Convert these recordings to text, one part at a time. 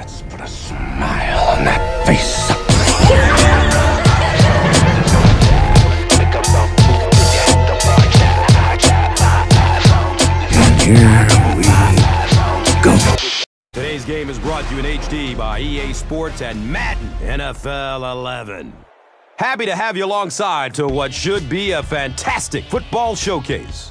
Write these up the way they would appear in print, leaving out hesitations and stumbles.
Let's put a smile on that face. Here we go. Today's game is brought to you in HD by EA Sports and Madden NFL 11. Happy to have you alongside to what should be a fantastic football showcase.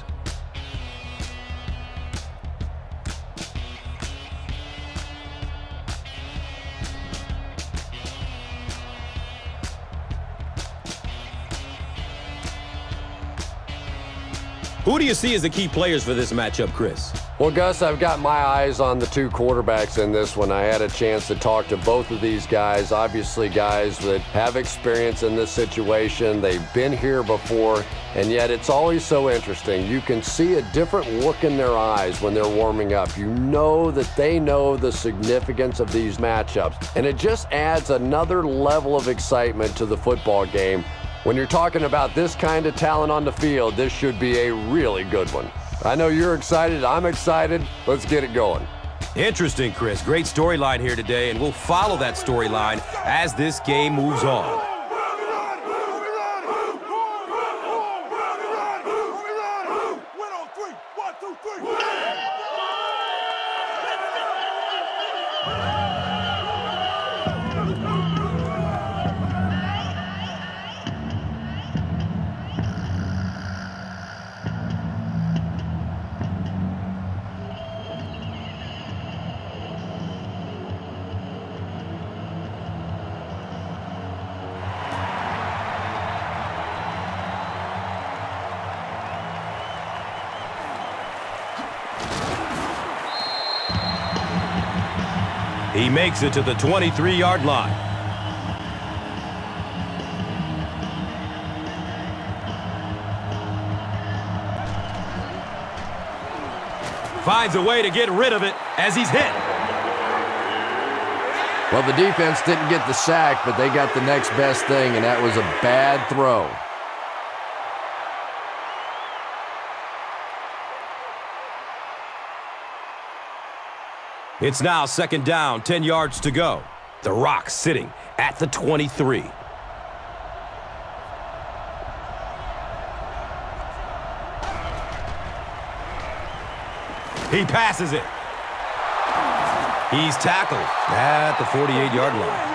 Who do you see as the key players for this matchup, Chris? Well, Gus, I've got my eyes on the two quarterbacks in this one. I had a chance to talk to both of these guys, obviously guys that have experience in this situation. They've been here before, and yet it's always so interesting. You can see a different look in their eyes when they're warming up. You know that they know the significance of these matchups, and it just adds another level of excitement to the football game. When you're talking about this kind of talent on the field, this should be a really good one. I know you're excited. I'm excited. Let's get it going. Interesting, Chris. Great storyline here today, and we'll follow that storyline as this game moves on. He makes it to the 23-yard line. Finds a way to get rid of it as he's hit. Well, the defense didn't get the sack, but they got the next best thing, and that was a bad throw. It's now second down, 10 yards to go. The Rock sitting at the 23. He passes it. He's tackled at the 48-yard line.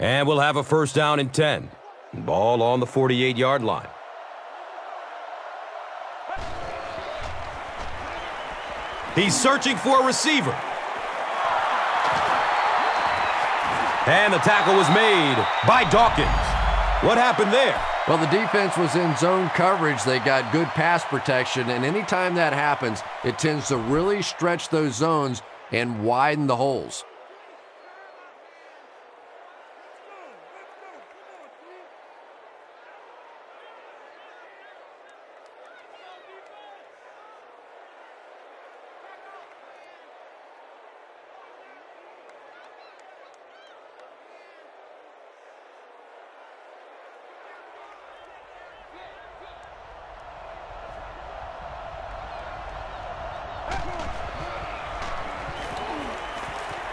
And we'll have a first down and 10. Ball on the 48-yard line. He's searching for a receiver. And the tackle was made by Dawkins. What happened there? Well, the defense was in zone coverage. They got good pass protection, and anytime that happens, it tends to really stretch those zones and widen the holes.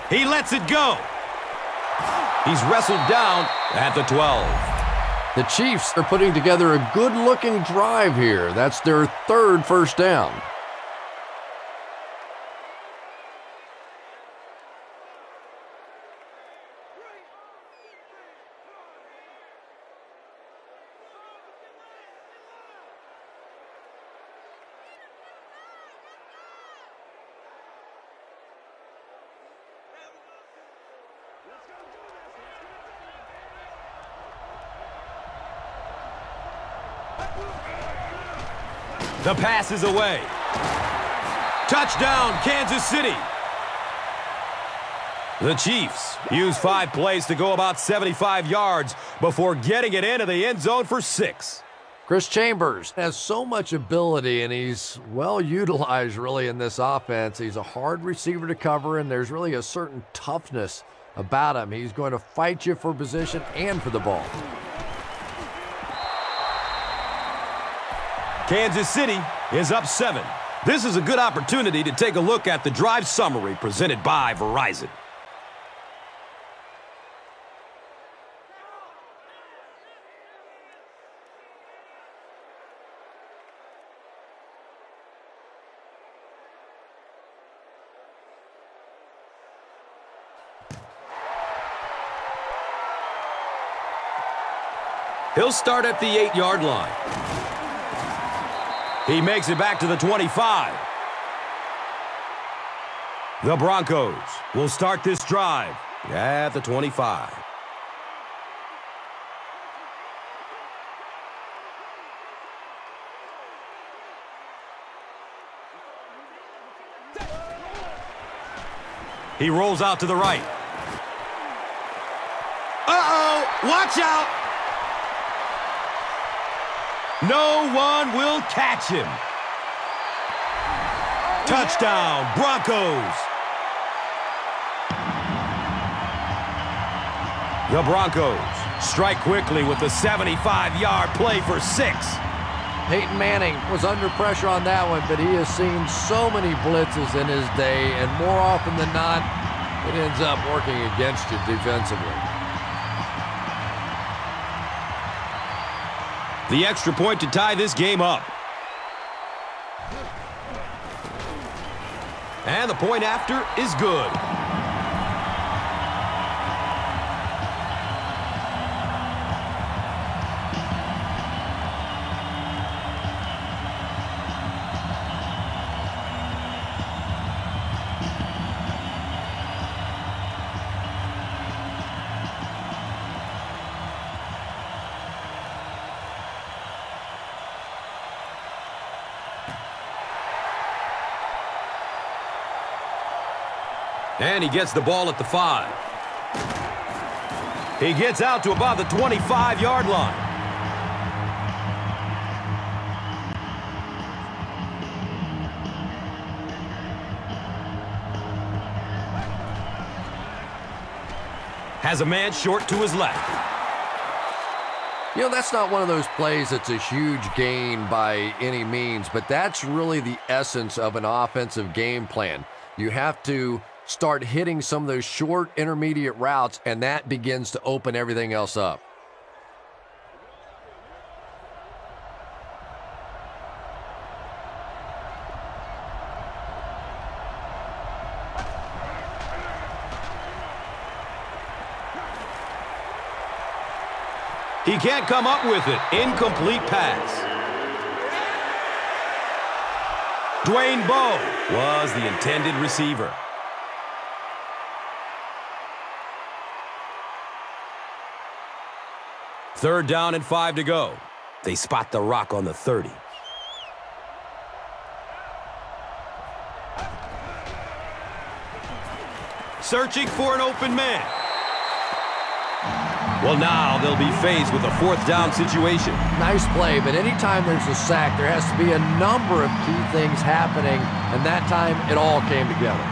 He lets it go. He's wrestled down at the 12. The Chiefs are putting together a good-looking drive here. That's their third first down. The pass is away. Touchdown, Kansas City. The Chiefs use 5 plays to go about 75 yards before getting it into the end zone for 6. Chris Chambers has so much ability, and he's well utilized really in this offense. He's a hard receiver to cover, and there's really a certain toughness about him. He's going to fight you for position and for the ball. Kansas City is up 7. This is a good opportunity to take a look at the drive summary presented by Verizon. He'll start at the 8-yard line. He makes it back to the 25. The Broncos will start this drive at the 25. He rolls out to the right. Uh-oh! Watch out! No one will catch him. Touchdown, Broncos. The Broncos strike quickly with a 75-yard play for 6. Peyton Manning was under pressure on that one, but he has seen so many blitzes in his day, and more often than not, it ends up working against you defensively. The extra point to tie this game up. And the point after is good. And he gets the ball at the 5. He gets out to about the 25-yard line. Has a man short to his left. You know, that's not one of those plays that's a huge gain by any means, but that's really the essence of an offensive game plan. You have to start hitting some of those short intermediate routes, and that begins to open everything else up. He can't come up with it. Incomplete pass. Dwayne Bowe was the intended receiver. Third down and 5 to go. They spot the rock on the 30. Searching for an open man. Well, now they'll be faced with a 4th down situation. Nice play, but anytime there's a sack, there has to be a number of key things happening, and that time it all came together.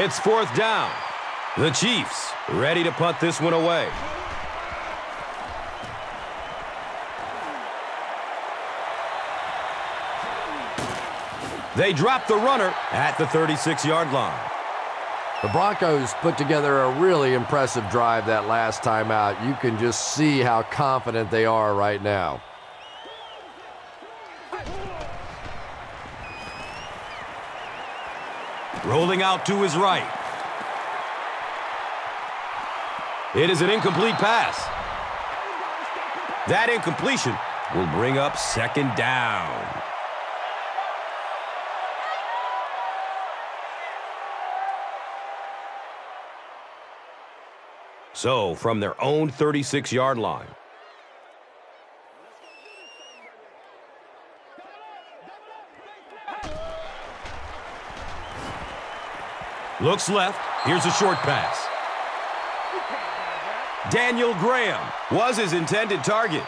It's 4th down. The Chiefs ready to punt this one away. They drop the runner at the 36-yard line. The Broncos put together a really impressive drive that last time out. You can just see how confident they are right now. Rolling out to his right. It is an incomplete pass. That incompletion will bring up 2nd down. So, from their own 36-yard line. Looks left. Here's a short pass. Daniel Graham was his intended target.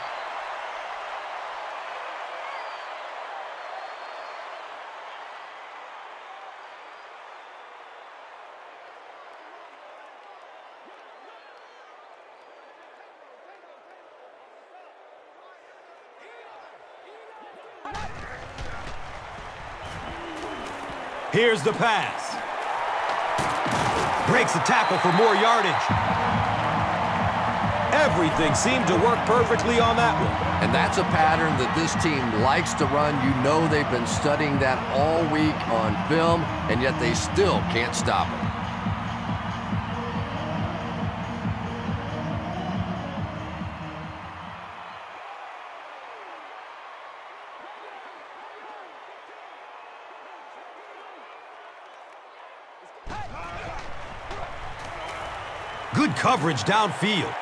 Here's the pass. Breaks the tackle for more yardage. Everything seemed to work perfectly on that one. And that's a pattern that this team likes to run. You know they've been studying that all week on film, and yet they still can't stop it. Good coverage downfield.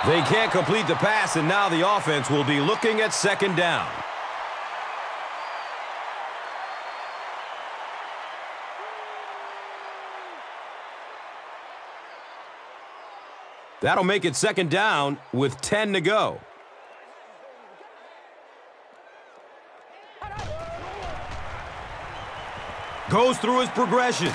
They can't complete the pass, and now the offense will be looking at second down. That'll make it second down with 10 to go. Goes through his progression.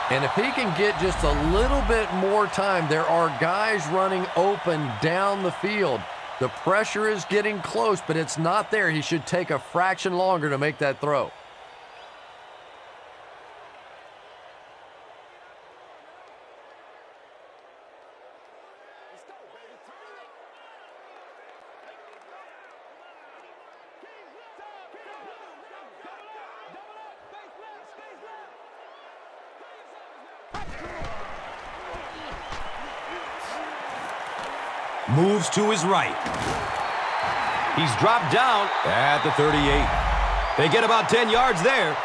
And if he can get just a little bit more time, there are guys running open down the field. The pressure is getting close, but it's not there. He should take a fraction longer to make that throw. Moves to his right. He's dropped down at the 38. They get about 10 yards there.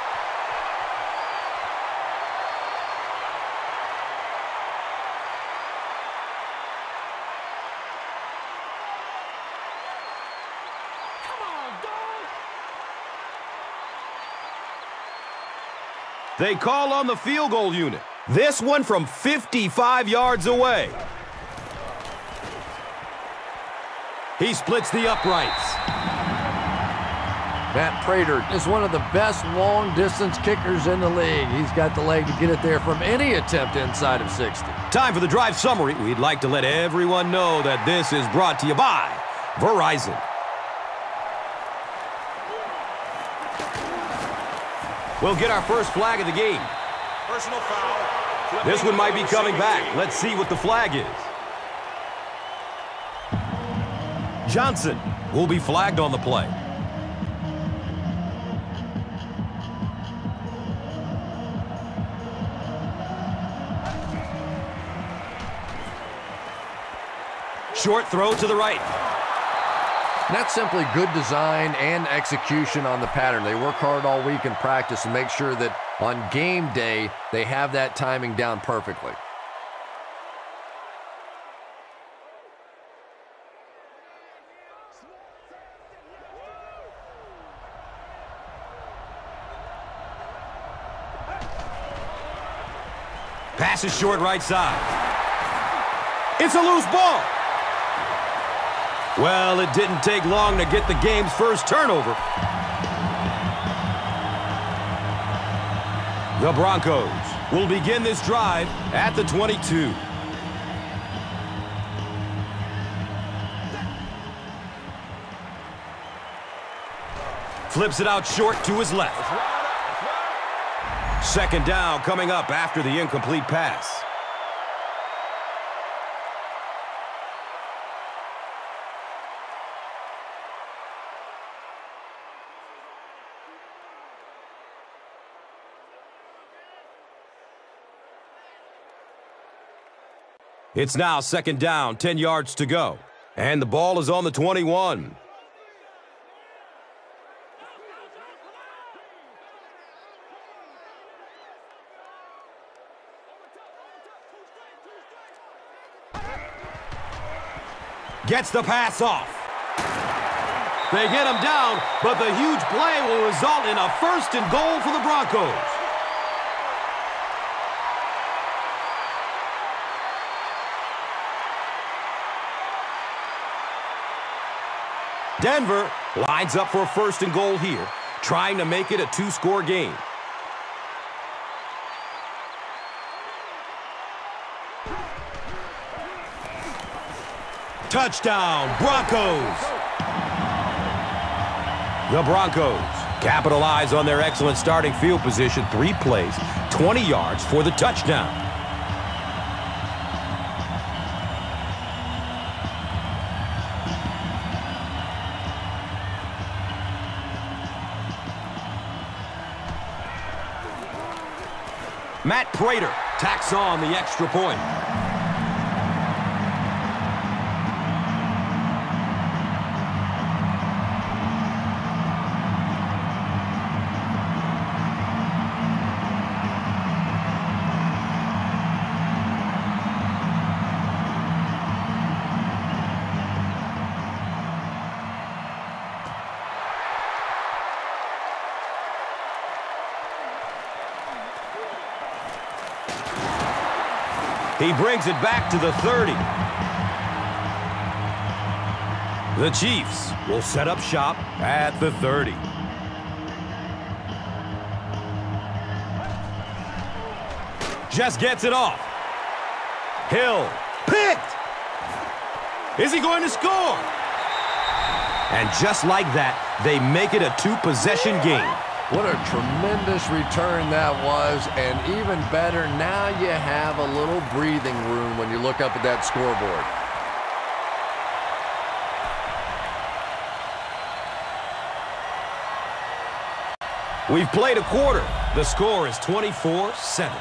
They call on the field goal unit. This one from 55 yards away. He splits the uprights. Matt Prater is one of the best long-distance kickers in the league. He's got the leg to get it there from any attempt inside of 60. Time for the drive summary. We'd like to let everyone know that this is brought to you by Verizon. We'll get our first flag of the game. Personal foul. This one might be coming back. Let's see what the flag is. Johnson will be flagged on the play. Short throw to the right. And that's simply good design and execution on the pattern. They work hard all week in practice and make sure that on game day they have that timing down perfectly. Pass is short right side. It's a loose ball. Well, it didn't take long to get the game's first turnover. The Broncos will begin this drive at the 22. Flips it out short to his left. Second down coming up after the incomplete pass. It's now second down, 10 yards to go. And the ball is on the 21. Gets the pass off. They get him down, but the huge play will result in a 1st and goal for the Broncos. Denver lines up for a 1st and goal here, trying to make it a 2-score game. Touchdown, Broncos! The Broncos capitalize on their excellent starting field position. 3 plays, 20 yards for the touchdown. Matt Prater tacks on the extra point. He brings it back to the 30. The Chiefs will set up shop at the 30. Just gets it off. Hill, picked! Is he going to score? And just like that, they make it a 2-possession game. What a tremendous return that was, and even better, now you have a little breathing room when you look up at that scoreboard. We've played a quarter. The score is 24-7.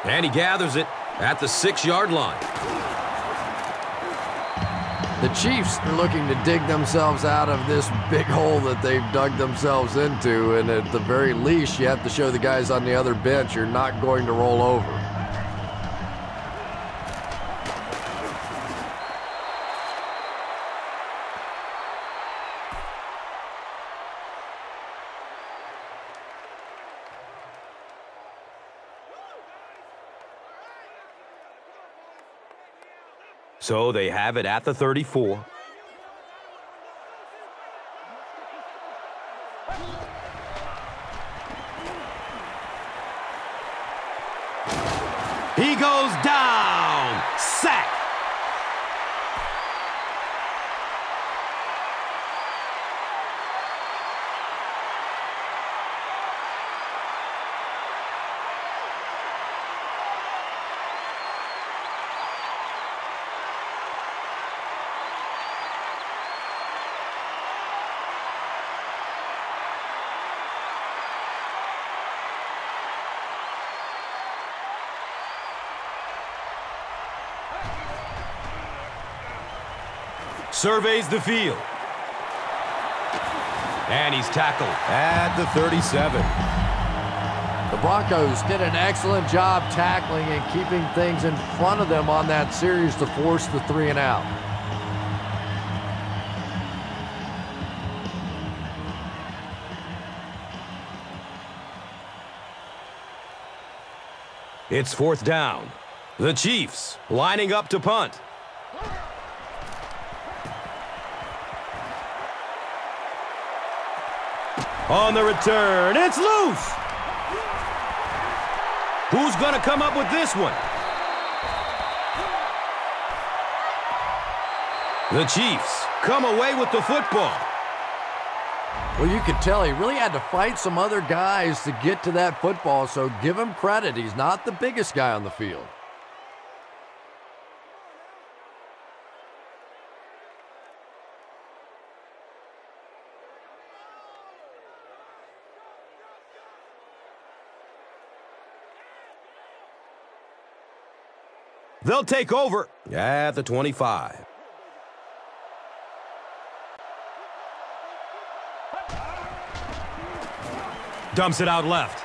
And he gathers it at the 6-yard line. The Chiefs are looking to dig themselves out of this big hole that they've dug themselves into, and at the very least, you have to show the guys on the other bench you're not going to roll over. So they have it at the 34. He goes down. Sack. Surveys the field. And he's tackled at the 37. The Broncos did an excellent job tackling and keeping things in front of them on that series to force the 3-and-out. It's 4th down. The Chiefs lining up to punt. On the return, it's loose. Who's going to come up with this one? The Chiefs come away with the football. Well, you could tell he really had to fight some other guys to get to that football, so give him credit. He's not the biggest guy on the field. They'll take over at the 25. Dumps it out left.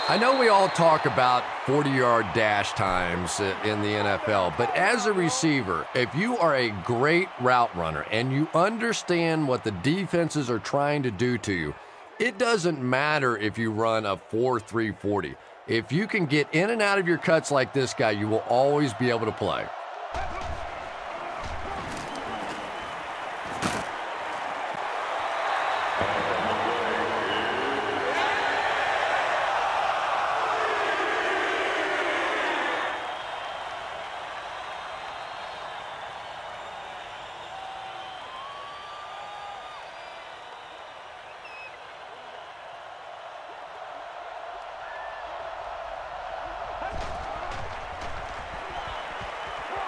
I know we all talk about 40-yard dash times in the NFL, but as a receiver, if you are a great route runner and you understand what the defenses are trying to do to you, it doesn't matter if you run a 4.3 40. If you can get in and out of your cuts like this guy, you will always be able to play.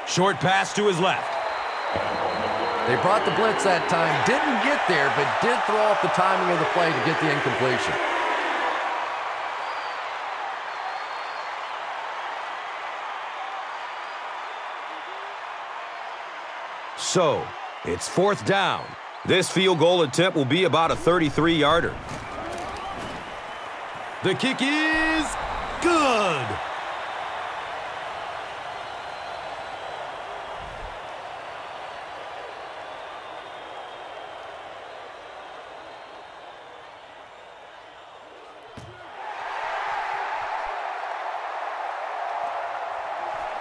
Short pass to his left. They brought the blitz that time, didn't get there, but did throw off the timing of the play to get the incompletion. So, it's 4th down. This field goal attempt will be about a 33-yarder. The kick is good.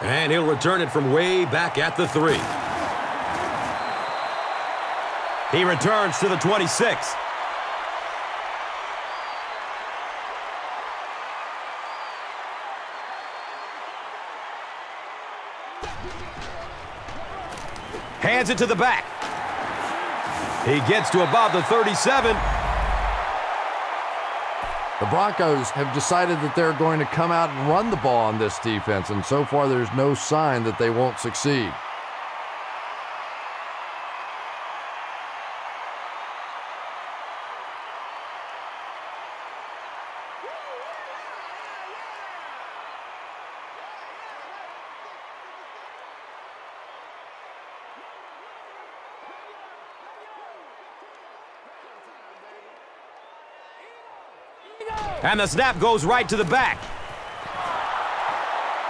And he'll return it from way back at the 3. He returns to the 26. Hands it to the back. He gets to about the 37. The Broncos have decided that they're going to come out and run the ball on this defense, and so far there's no sign that they won't succeed. And the snap goes right to the back.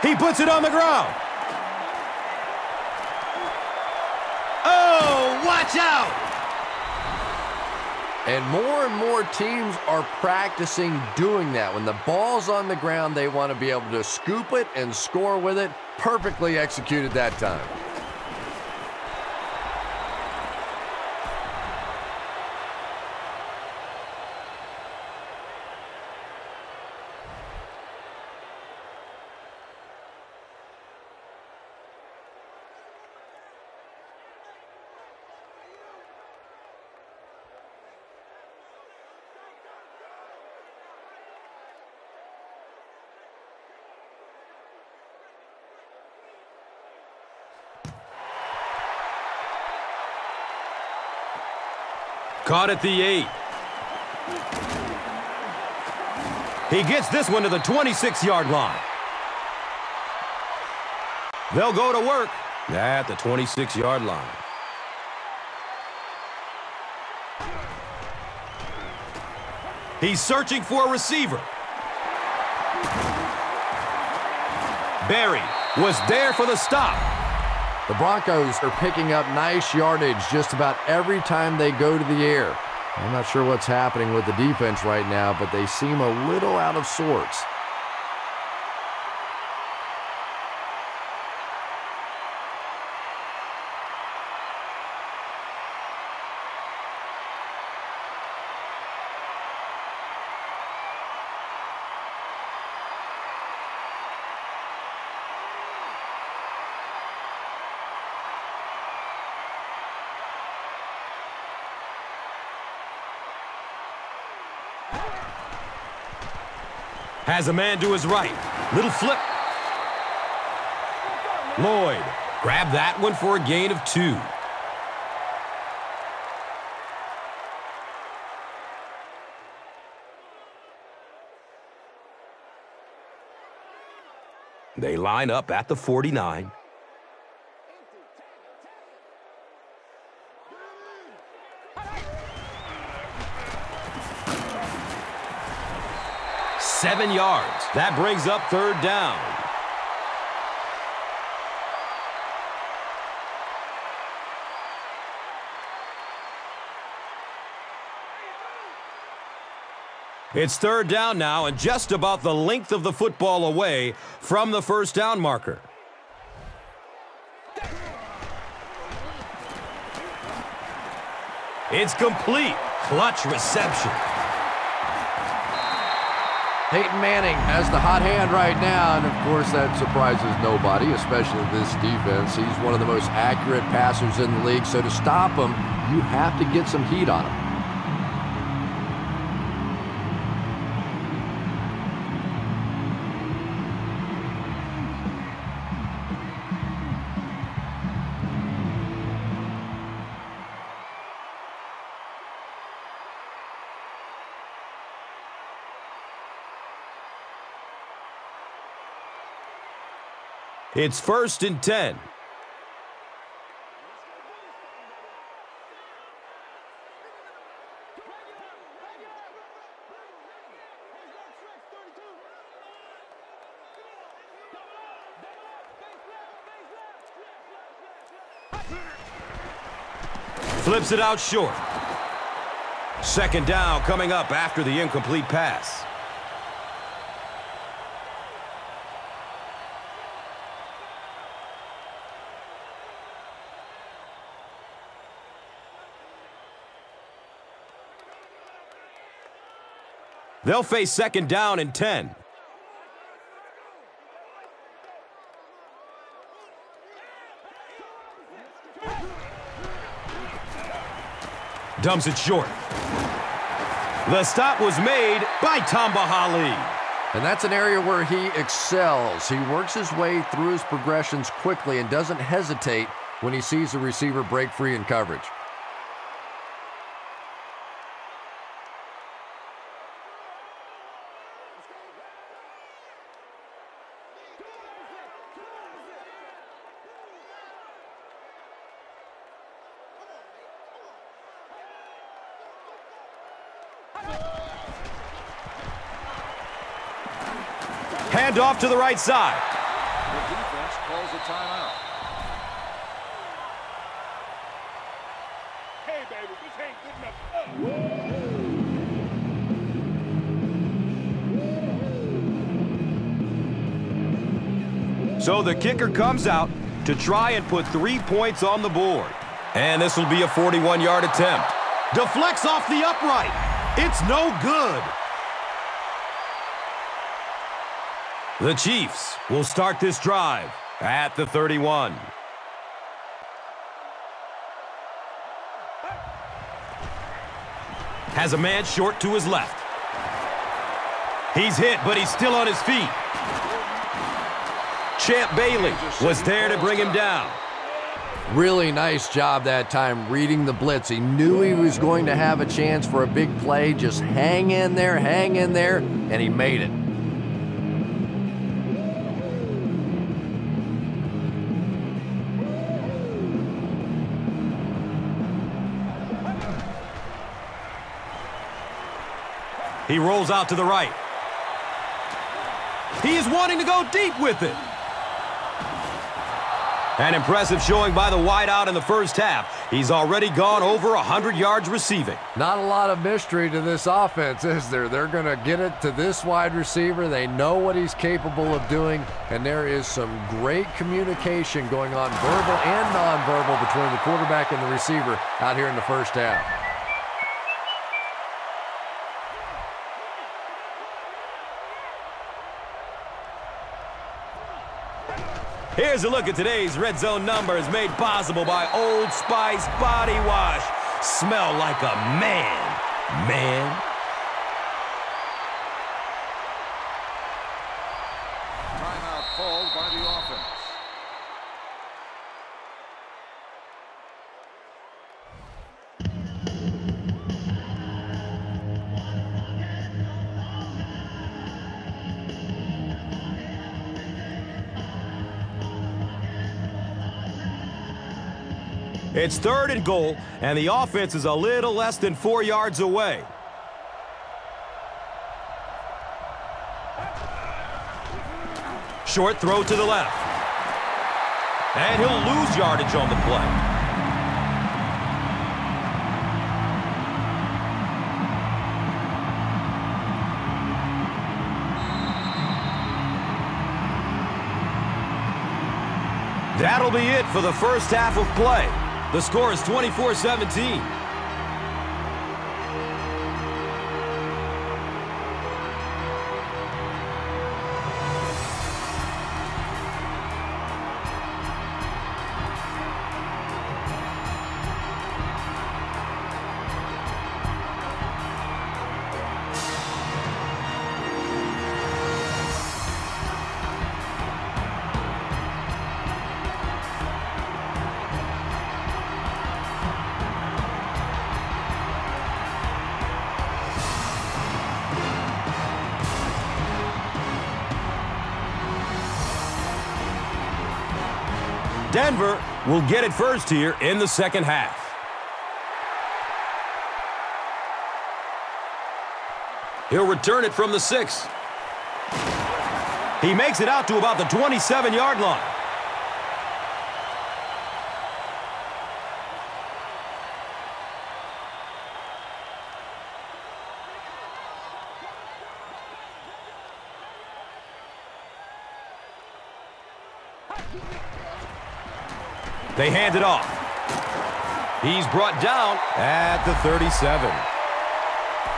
He puts it on the ground. Oh, watch out! And more teams are practicing doing that. When the ball's on the ground, they want to be able to scoop it and score with it. Perfectly executed that time. Caught at the 8. He gets this one to the 26-yard line. They'll go to work at the 26-yard line. He's searching for a receiver. Barry was there for the stop. The Broncos are picking up nice yardage just about every time they go to the air. I'm not sure what's happening with the defense right now, but they seem a little out of sorts. Has a man to his right. Little flip. Lloyd, grab that one for a gain of 2. They line up at the 49. Seven yards. That brings up 3rd down. It's 3rd down now and just about the length of the football away from the 1st down marker. It's complete. Clutch reception. Peyton Manning has the hot hand right now, and of course that surprises nobody, especially this defense. He's one of the most accurate passers in the league, so to stop him, you have to get some heat on him. It's 1st and 10. Flips it out short. 2nd down coming up after the incomplete pass. They'll face 2nd down and 10. Dumps it short. The stop was made by Tambahali. And that's an area where he excels. He works his way through his progressions quickly and doesn't hesitate when he sees the receiver break free in coverage. Hand off to the right side. The defense calls a timeout. Hey, baby, this ain't good enough. So the kicker comes out to try and put 3 points on the board. And this will be a 41-yard attempt. Deflects off the upright. It's no good. The Chiefs will start this drive at the 31. Has a man short to his left. He's hit, but he's still on his feet. Champ Bailey was there to bring him down. Really nice job that time reading the blitz. He knew he was going to have a chance for a big play. Just hang in there, and he made it. He rolls out to the right. He is wanting to go deep with it. An impressive showing by the wideout in the first half. He's already gone over 100 yards receiving. Not a lot of mystery to this offense, is there? They're going to get it to this wide receiver. They know what he's capable of doing, and there is some great communication going on, verbal and nonverbal, between the quarterback and the receiver out here in the first half. Here's a look at today's Red Zone numbers made possible by Old Spice Body Wash. Smell like a man. It's 3rd and goal, and the offense is a little less than 4 yards away. Short throw to the left. And he'll lose yardage on the play. That'll be it for the first half of play. The score is 24-17. Denver will get it first here in the second half. He'll return it from the 6. He makes it out to about the 27-yard line. They hand it off. He's brought down at the 37.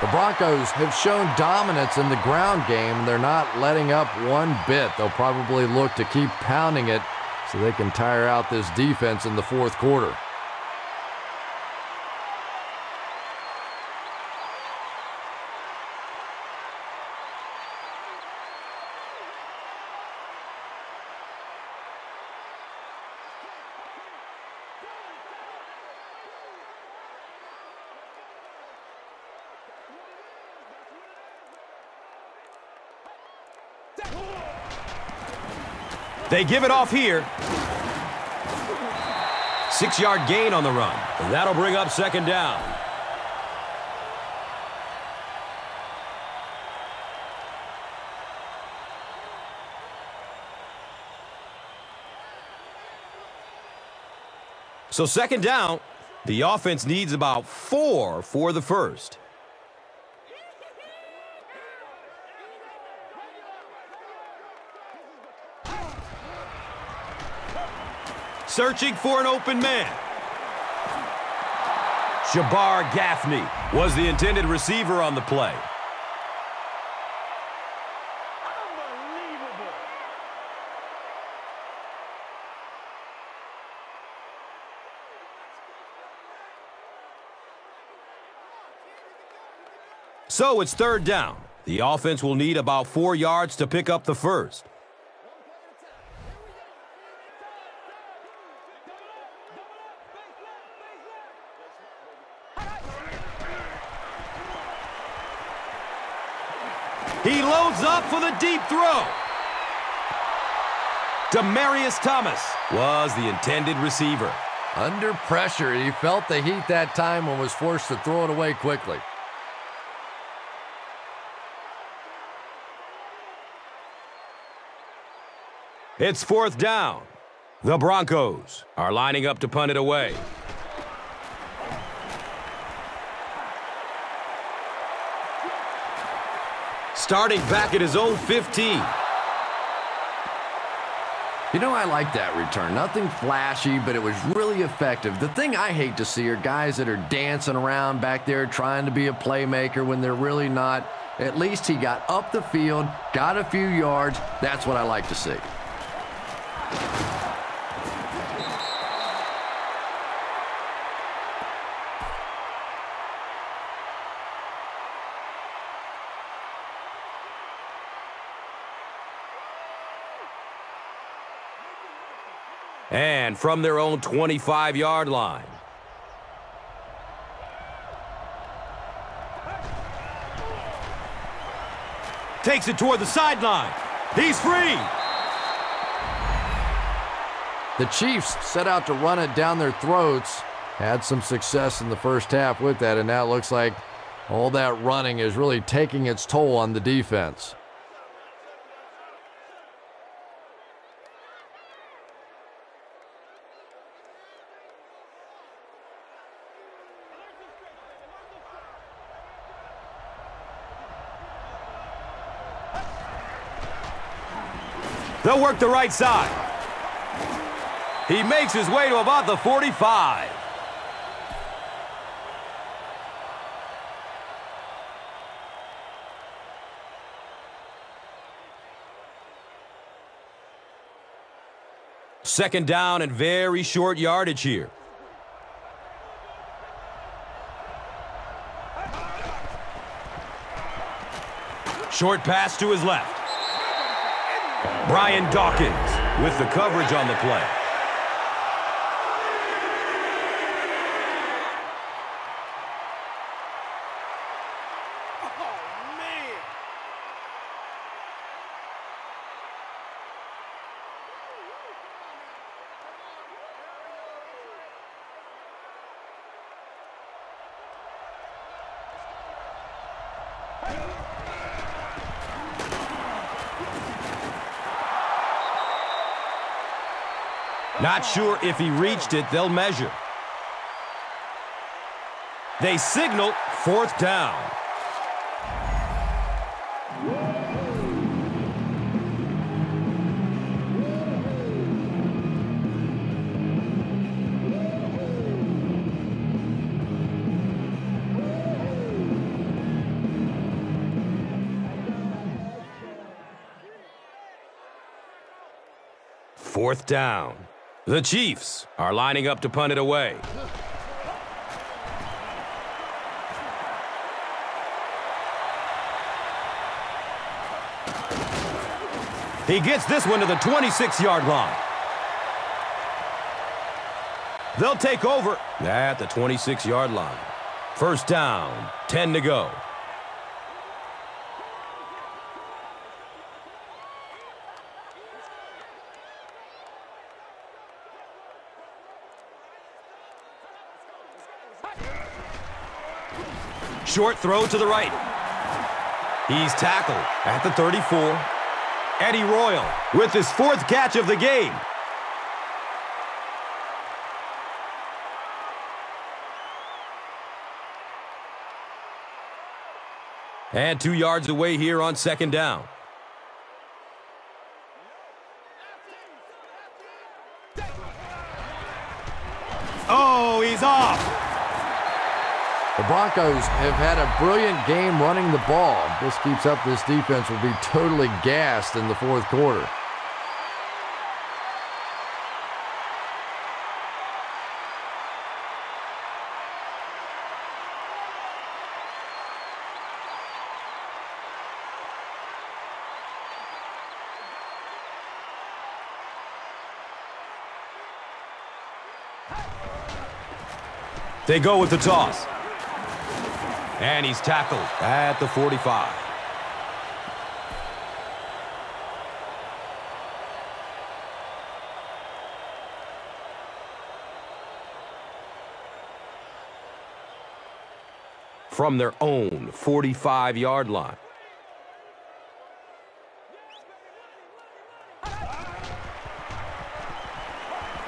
The Broncos have shown dominance in the ground game, and they're not letting up one bit. They'll probably look to keep pounding it so they can tire out this defense in the 4th quarter. They give it off here. 6-yard gain on the run. And that'll bring up 2nd down. So 2nd down, the offense needs about 4 for the first. Searching for an open man. Jabbar Gaffney was the intended receiver on the play. So it's 3rd down. The offense will need about 4 yards to pick up the first. He loads up for the deep throw. Demaryius Thomas was the intended receiver. Under pressure, he felt the heat that time and was forced to throw it away quickly. It's 4th down. The Broncos are lining up to punt it away. Starting back at his own 15. You know, I like that return. Nothing flashy, but it was really effective. The thing I hate to see are guys that are dancing around back there trying to be a playmaker when they're really not. At least he got up the field, got a few yards. That's what I like to see. And from their own 25-yard line. Takes it toward the sideline. He's free. The Chiefs set out to run it down their throats, Had some success in the first half with that, and now it looks like all that running is really taking its toll on the defense. They'll work the right side. He makes his way to about the 45. Second down and very short yardage here. Short pass to his left. Brian Dawkins with the coverage on the play. Not sure if he reached it. They'll measure. They signal fourth down. Fourth down. The Chiefs are lining up to punt it away. He gets this one to the 26-yard line. They'll take over at the 26-yard line. First down, 10 to go. Short throw to the right. He's tackled at the 34. Eddie Royal with his fourth catch of the game. And 2 yards away here on second down. Oh, he's off. The Broncos have had a brilliant game running the ball. If this keeps up, this defense will be totally gassed in the fourth quarter. They go with the toss. And he's tackled at the 45. From their own 45-yard line.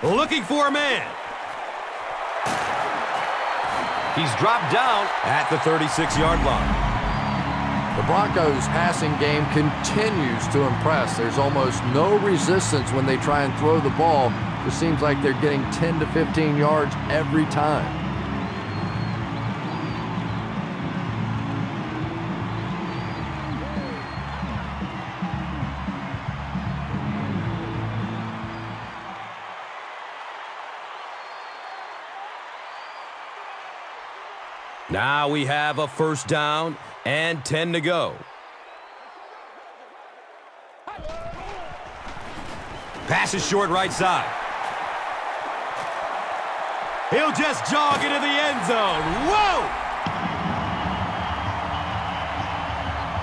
Looking for a man. He's dropped down at the 36-yard line. The Broncos' passing game continues to impress. There's almost no resistance when they try and throw the ball. It just seems like they're getting 10 to 15 yards every time. Now we have a first down and 10 to go. Pass is short right side. He'll just jog into the end zone. Whoa!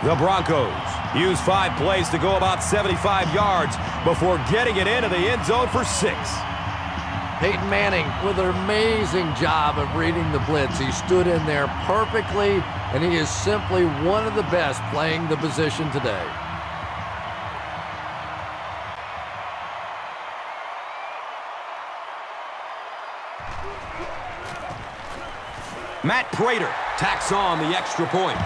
The Broncos use 5 plays to go about 75 yards before getting it into the end zone for 6. Peyton Manning with an amazing job of reading the blitz. He stood in there perfectly, and he is simply one of the best playing the position today. Matt Prater tacks on the extra point.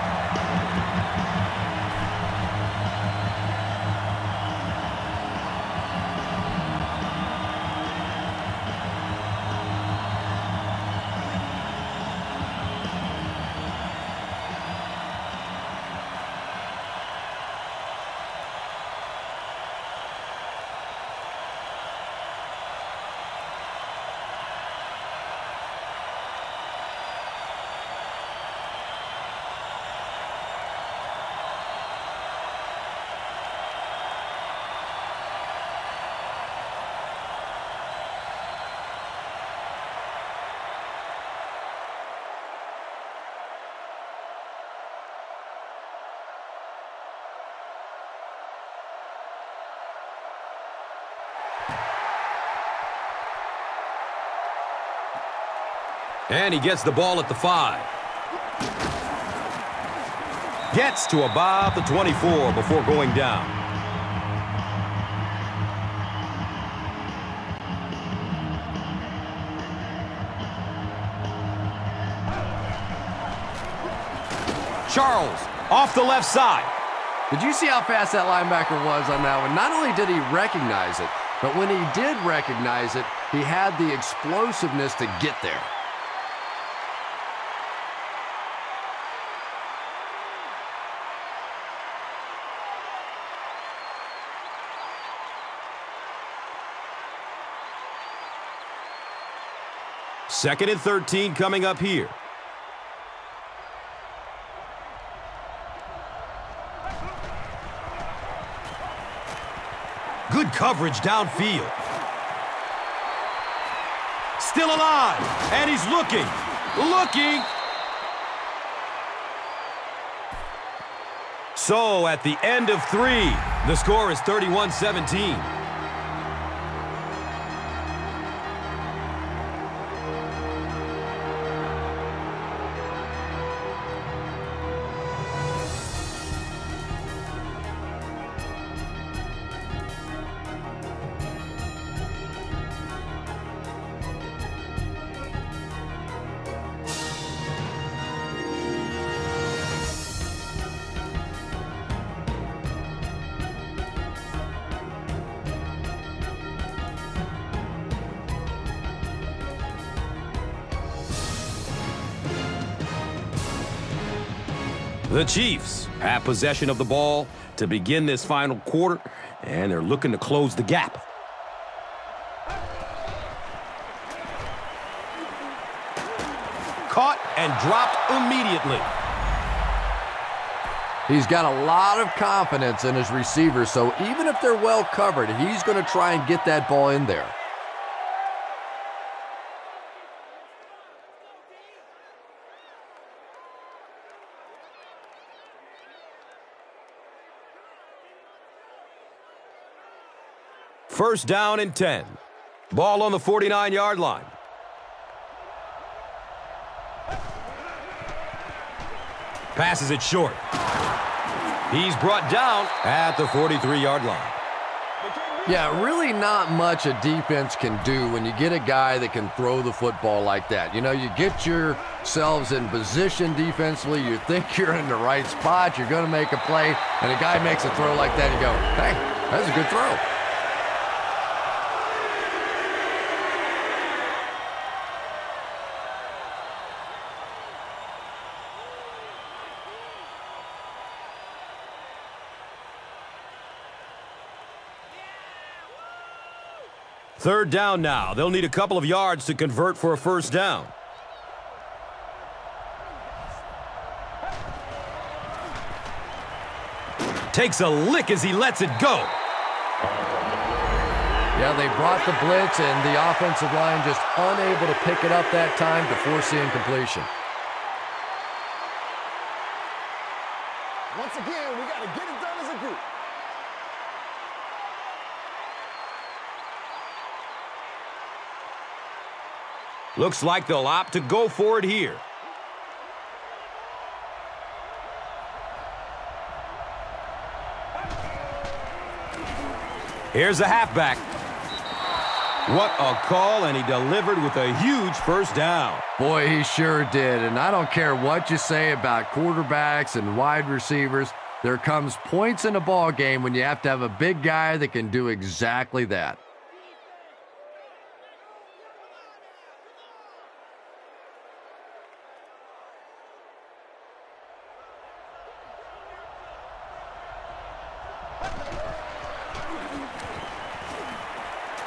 And he gets the ball at the 5. Gets to about the 24 before going down. Charles off the left side. Did you see how fast that linebacker was on that one? Not only did he recognize it, but when he did recognize it, he had the explosiveness to get there. Second and 13 coming up here. Good coverage downfield. Still alive, and he's looking. So at the end of 3, the score is 31-17. The Chiefs have possession of the ball to begin this final quarter, and they're looking to close the gap. Caught and dropped immediately. He's got a lot of confidence in his receivers, so even if they're well covered, he's going to try and get that ball in there. First down and 10. Ball on the 49-yard line. Passes it short. He's brought down at the 43-yard line. Yeah, really not much a defense can do when you get a guy that can throw the football like that. You know, you get yourselves in position defensively, you think you're in the right spot, you're going to make a play, and a guy makes a throw like that, you go, hey, that's a good throw. Third down now. They'll need a couple of yards to convert for a first down. Takes a lick as he lets it go. Yeah, they brought the blitz, and the offensive line just unable to pick it up that time to force the incompletion. Once again, we got to get it done as a group. Looks like they'll opt to go for it here. Here's the halfback. What a call, and he delivered with a huge first down. Boy, he sure did, and I don't care what you say about quarterbacks and wide receivers. There comes points in a ball game when you have to have a big guy that can do exactly that.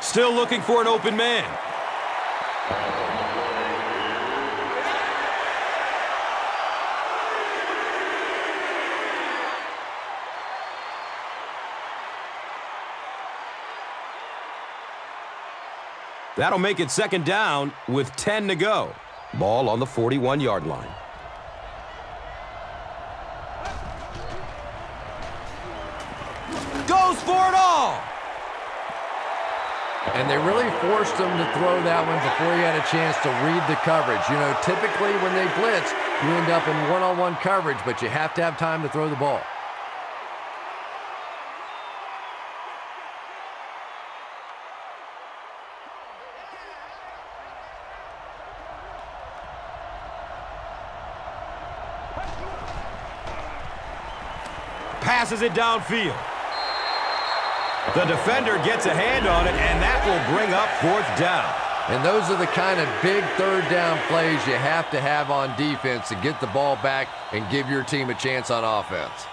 Still looking for an open man. That'll make it second down with 10 to go. Ball on the 41-yard line. Goes for it all. And they really forced him to throw that one before he had a chance to read the coverage. You know, typically when they blitz, you end up in one-on-one coverage, but you have to have time to throw the ball. Passes it downfield. The defender gets a hand on it, and that will bring up fourth down. And those are the kind of big third down plays you have to have on defense to get the ball back and give your team a chance on offense.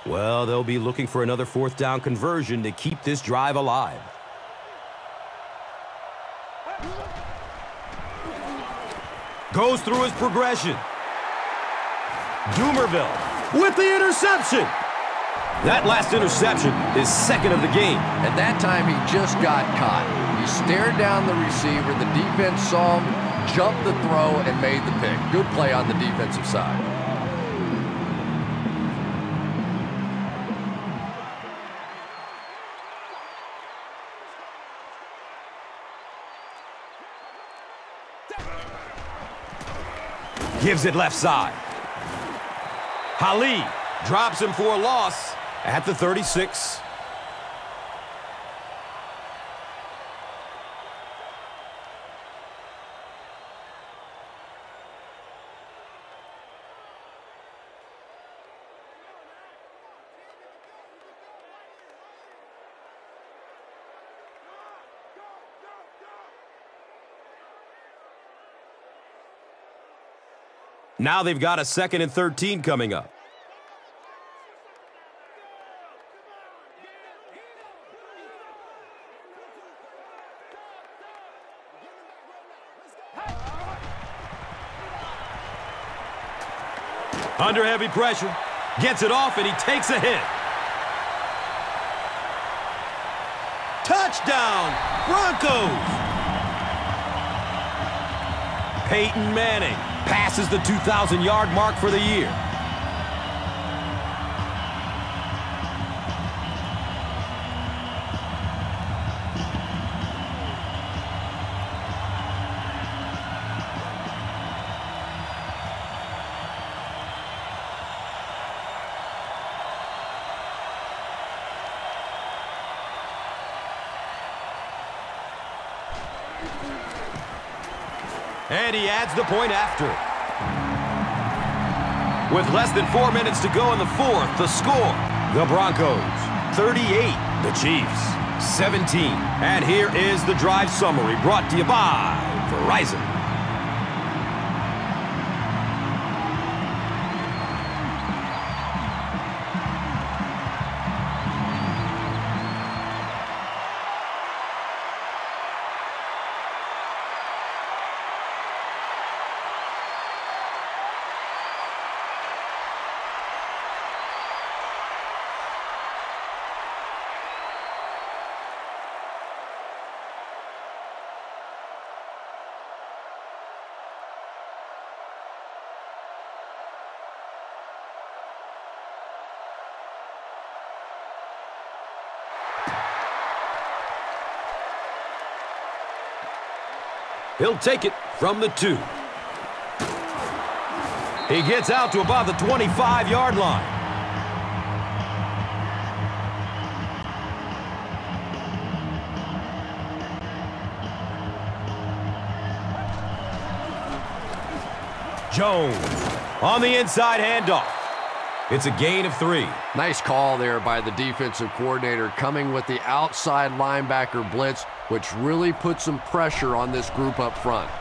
Well, they'll be looking for another fourth down conversion to keep this drive alive. Goes through his progression. Doomerville with the interception. That last interception is second of the game. And that time he just got caught. He stared down the receiver. The defense saw him, jumped the throw, and made the pick. Good play on the defensive side. Gives it left side. Ali drops him for a loss at the 36. Now they've got a 2nd and 13 coming up. Under heavy pressure. Gets it off, and he takes a hit. Touchdown, Broncos! Peyton Manning passes the 2,000-yard mark for the year. And he adds the point after. With less than 4 minutes to go in the fourth, the score, the Broncos 38, the Chiefs 17. And here is the drive summary brought to you by Verizon. He'll take it from the 2. He gets out to about the 25-yard line. Jones on the inside handoff. It's a gain of 3. Nice call there by the defensive coordinator, coming with the outside linebacker blitz, which really put some pressure on this group up front.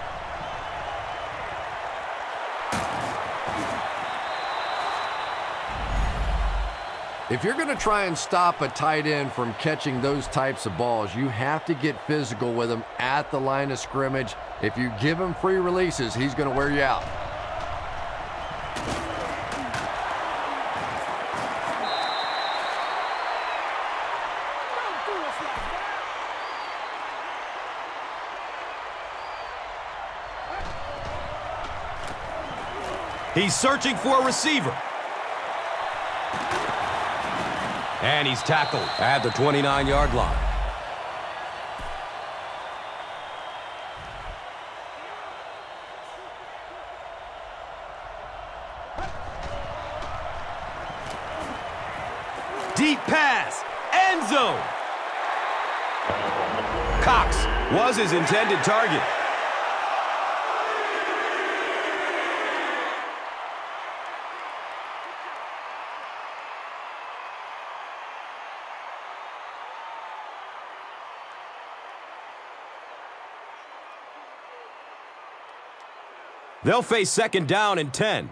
If you're going to try and stop a tight end from catching those types of balls, you have to get physical with him at the line of scrimmage. If you give him free releases, he's going to wear you out. He's searching for a receiver. And he's tackled at the 29-yard line. Deep pass, end zone. Cox was his intended target. They'll face 2nd down and 10.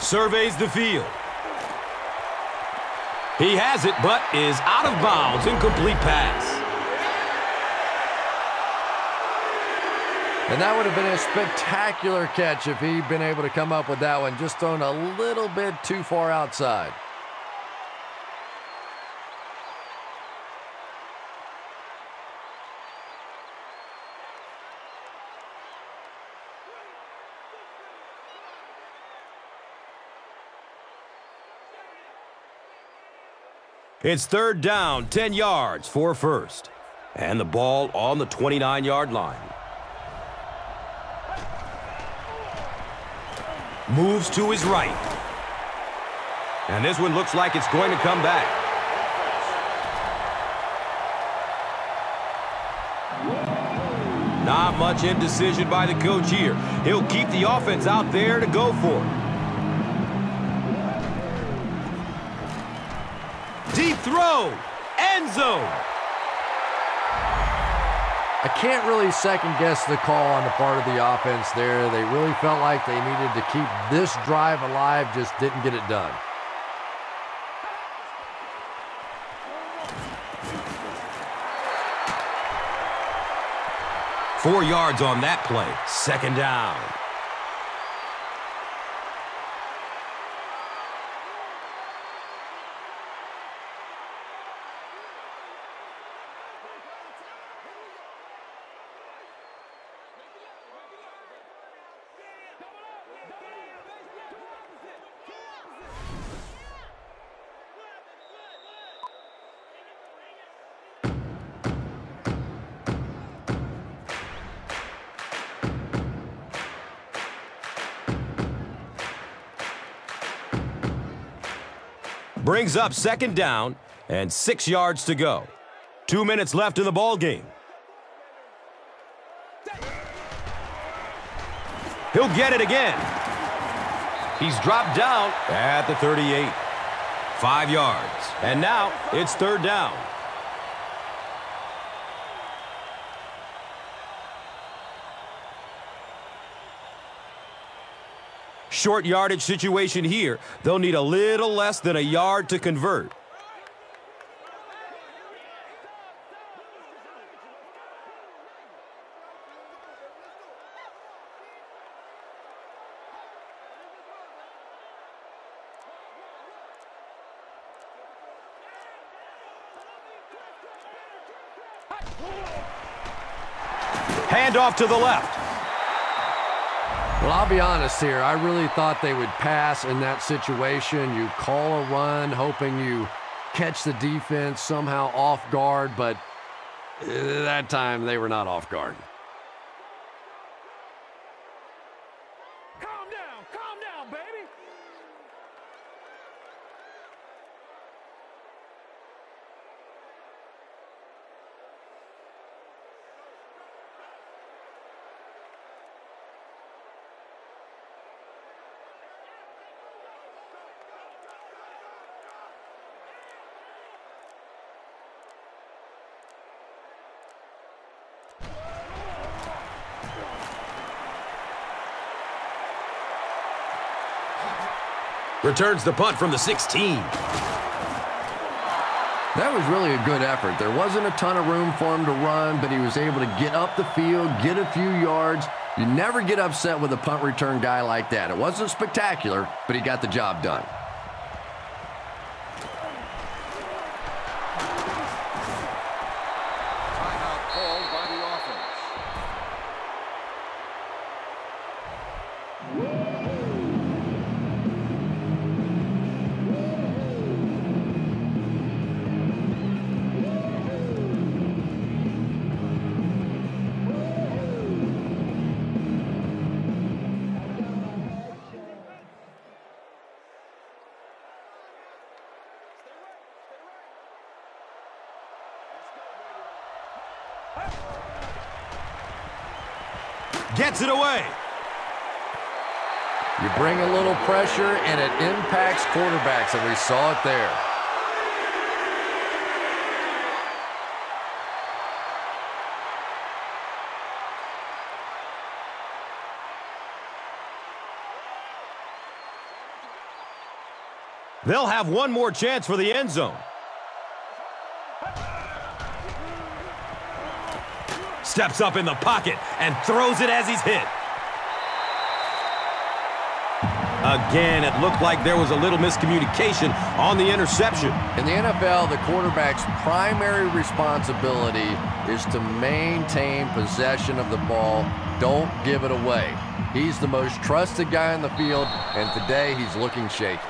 Surveys the field. He has it, but is out of bounds. Incomplete pass. And that would have been a spectacular catch if he'd been able to come up with that one, just thrown a little bit too far outside. It's 3rd down, 10 yards for first. And the ball on the 29-yard line. Moves to his right. And this one looks like it's going to come back. Not much indecision by the coach here. He'll keep the offense out there to go for it. Deep throw, end zone. I can't really second-guess the call on the part of the offense there. They really felt like they needed to keep this drive alive, just didn't get it done. Four yards on that play, 2nd down. Brings up 2nd down and 6 yards to go. 2 minutes left in the ball game. He'll get it again. He's dropped down at the 38. 5 yards. And now it's 3rd down. Short yardage situation here. They'll need a little less than a yard to convert. Handoff to the left. Well, I'll be honest here. I really thought they would pass in that situation. You call a run, hoping you catch the defense somehow off guard, but that time they were not off guard. Calm down, baby. Returns the punt from the 16. That was really a good effort. There wasn't a ton of room for him to run, but he was able to get up the field, get a few yards. You never get upset with a punt return guy like that. It wasn't spectacular, but he got the job done. Timeout called by the offense. Gets it away. You bring a little pressure, and it impacts quarterbacks, and we saw it there. They'll have one more chance for the end zone. Steps up in the pocket and throws it as he's hit. Again, it looked like there was a little miscommunication on the interception. In the NFL, the quarterback's primary responsibility is to maintain possession of the ball. Don't give it away. He's the most trusted guy in the field, and today he's looking shaky.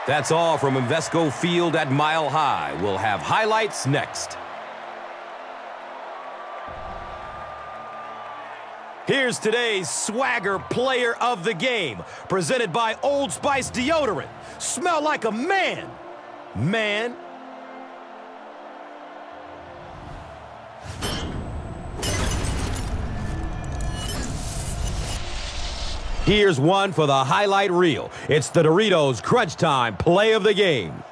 That's all from Invesco Field at Mile High. We'll have highlights next. Here's today's Swagger Player of the Game, presented by Old Spice Deodorant. Smell like a man. Man. Here's one for the highlight reel. It's the Doritos Crunch Time Play of the Game.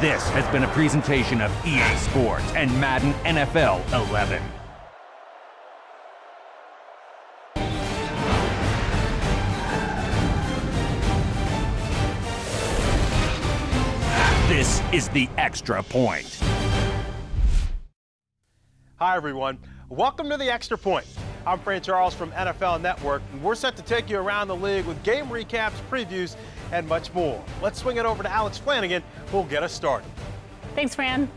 This has been a presentation of EA Sports and Madden NFL 11. This is the Extra Point. Hi, everyone. Welcome to the Extra Point. I'm Frank Charles from NFL Network, and we're set to take you around the league with game recaps, previews, and much more. Let's swing it over to Alex Flanagan, who'll get us started. Thanks, Fran.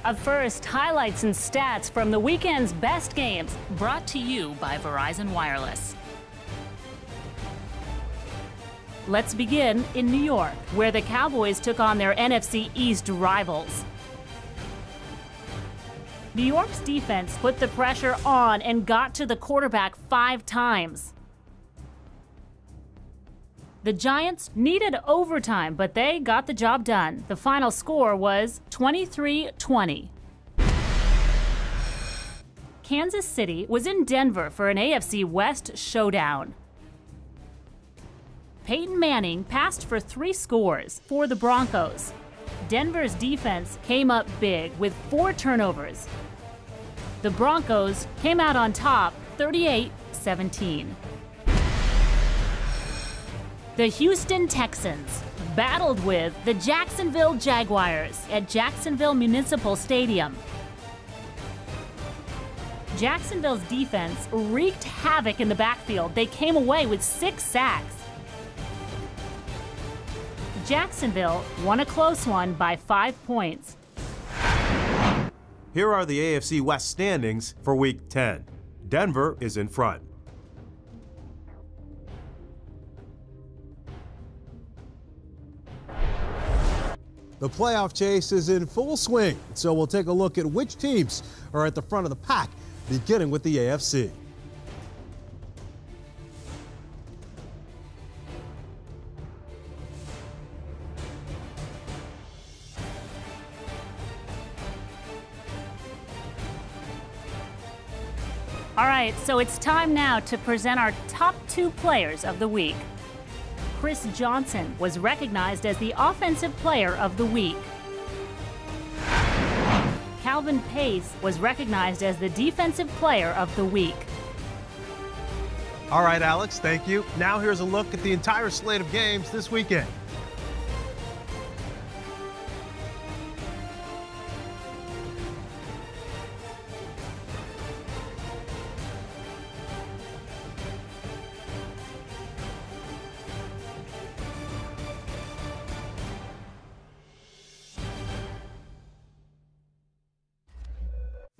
Up first, highlights and stats from the weekend's best games, brought to you by Verizon Wireless. Let's begin in New York, where the Cowboys took on their NFC East rivals. New York's defense put the pressure on and got to the quarterback 5 times. The Giants needed overtime, but they got the job done. The final score was 23-20. Kansas City was in Denver for an AFC West showdown. Peyton Manning passed for 3 scores for the Broncos. Denver's defense came up big with 4 turnovers. The Broncos came out on top 38-17. The Houston Texans battled with the Jacksonville Jaguars at Jacksonville Municipal Stadium. Jacksonville's defense wreaked havoc in the backfield. They came away with 6 sacks. Jacksonville won a close one by 5 points. Here are the AFC West standings for Week 10. Denver is in front. The playoff chase is in full swing, so we'll take a look at which teams are at the front of the pack, beginning with the AFC. All right, so it's time now to present our top 2 players of the week. Chris Johnson was recognized as the Offensive Player of the Week. Calvin Pace was recognized as the Defensive Player of the Week. All right, Alex, thank you. Now here's a look at the entire slate of games this weekend.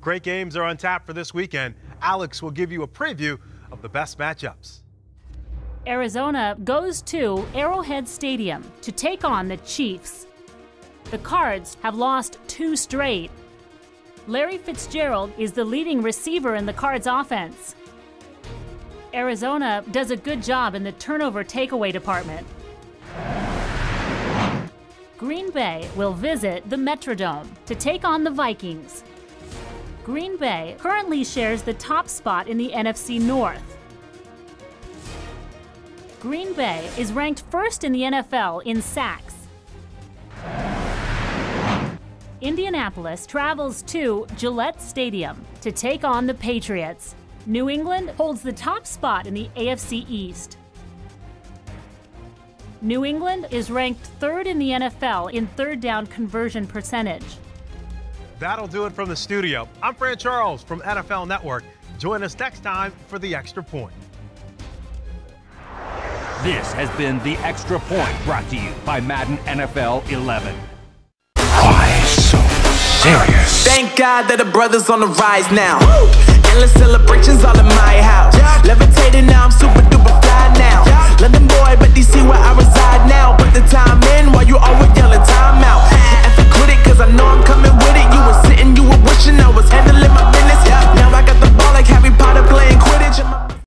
Great games are on tap for this weekend. Alex will give you a preview of the best matchups. Arizona goes to Arrowhead Stadium to take on the Chiefs. The Cards have lost 2 straight. Larry Fitzgerald is the leading receiver in the Cards offense. Arizona does a good job in the turnover takeaway department. Green Bay will visit the Metrodome to take on the Vikings. Green Bay currently shares the top spot in the NFC North. Green Bay is ranked first in the NFL in sacks. Indianapolis travels to Gillette Stadium to take on the Patriots. New England holds the top spot in the AFC East. New England is ranked 3rd in the NFL in third down conversion percentage. That'll do it from the studio. I'm Fran Charles from NFL Network. Join us next time for The Extra Point. This has been The Extra Point, brought to you by Madden NFL 11. Why so serious? Thank God that the brothers on the rise now. Endless celebrations all in my house. Levitating now, I'm super duper fly now. London boy, but DC where I reside now. Put the time in.